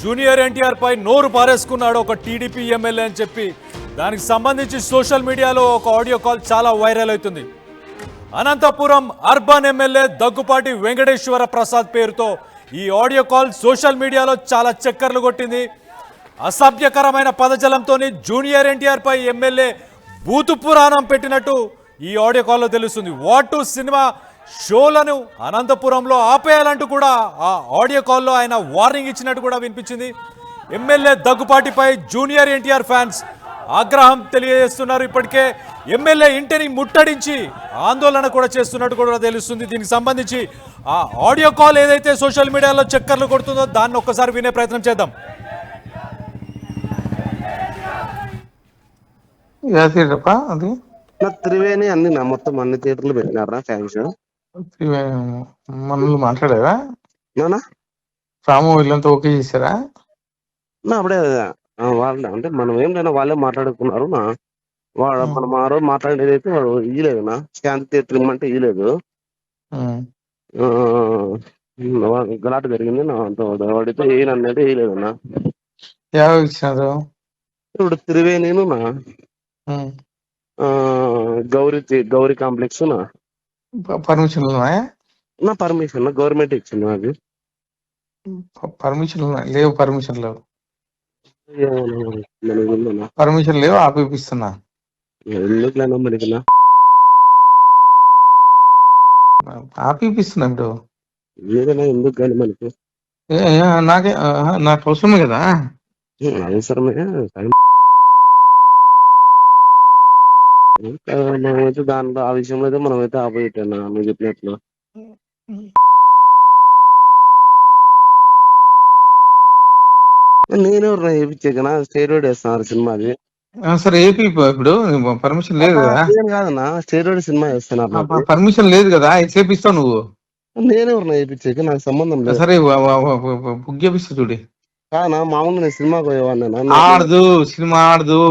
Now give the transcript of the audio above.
Junior NTR పై నోరు పారేసుకున్నాడు ఒక TDP MLA అని చెప్పి దానికి సంబంధించి సోషల్ మీడియాలో ఒక ఆడియో కాల్ చాలా వైరల్ అవుతుంది. అనంతపురం అర్బన్ ఎమ్మెల్యే దగ్గుపాటి వెంకటేశ్వర ప్రసాద్ పేరుతో ఈ ఆడియో కాల్ సోషల్ మీడియాలో చాలా చక్కర్లు కొట్టింది. అసభ్యకరమైన పదజలంతో జూనియర్ ఎన్టీఆర్ పై ఎమ్మెల్యే బూతు పురాణం పెట్టినట్టు ఈ ఆడియో కాల్లో తెలుస్తుంది. వాటు సినిమా షోలను అనంతపురంలో ఆపేయాలంటూ కూడా ఆ ఆడియో కాల్లో ఆయన వార్నింగ్ ఇచ్చినట్టు కూడా వినిపించింది. ఎమ్మెల్యే దగ్గుపాటిపై జూనియర్ ఎన్టీఆర్ ఫ్యాన్స్ ఆగ్రహం తెలియజేస్తున్నారు. ఇప్పటికే ఎమ్మెల్యే ఇంటిని ముట్టడించి ఆందోళన కూడా చేస్తున్నట్టు కూడా తెలుస్తుంది. దీనికి సంబంధించి ఆ ఆడియో కాల్ ఏదైతే సోషల్ మీడియాలో చక్కర్లు కొడుతుందో దాన్ని ఒక్కసారి వినే ప్రయత్నం చేద్దాం. అది త్రివేణి అన్ని మొత్తం అన్ని థియేటర్లు పెట్టినారా ఫ్యాన్స్? మనల్ని మాట్లాడారా? నానా రాము వీళ్ళంతా ఓకే చేశారా? అప్పుడే వాళ్ళే అంటే మనం ఏం లేదా వాళ్ళే మాట్లాడుకున్నారు. వాడు మనం ఆ రోజు మాట్లాడేది అయితే వాడు ఇయ్యలేదు నా శాంతి థియేటర్ ఇమ్మంటే ఇయ్యలేదు. గలాట జరిగింది నా వాడితే ఏనన్నది వేయలేదు నా. ఇచ్చినారు ఇప్పుడు త్రివేణిను నా గౌరీ కాంప్లెక్స్ నా పర్మిషన్ నా పర్మిషన్ గవర్నమెంట్ ఇచ్చింది నాకు. పర్మిషన్ లేవు, పర్మిషన్ లేవు, మనకి పర్మిషన్ లేవు, ఆపిస్తున్నా. ఎందుకులేనా మనకి ఆపిస్తున్నా ఇప్పుడు ఏదైనా ఎందుకు కానీ మనకి నాకే నాకు అవసరమే కదా. అవసరమే మనమైతే దాంట్లో ఆ విషయంలో అయితే మనమైతే ఆపోజిట్ అన్నా నువ్వు చెప్పినట్లు. నేనెవరు వేయించాకనా స్టేరోయిడ్ వేస్తున్నారు సినిమాది. సరే ఏపీ ఇప్పుడు పర్మిషన్ లేదు కదా. కాదన్నా స్టేరోయిడ్ సినిమా వేస్తున్నారు, పర్మిషన్ లేదు కదా, చేపిస్తావు నువ్వు. నేనెవరు వేయించాక నాకు సంబంధం లేదు. సరే బుక్ చేపిస్తా చూడి. కాదన్నా మామూలుగా నేను సినిమాకి పోయేవాడినా. ఆడదు సినిమా ఆడదు.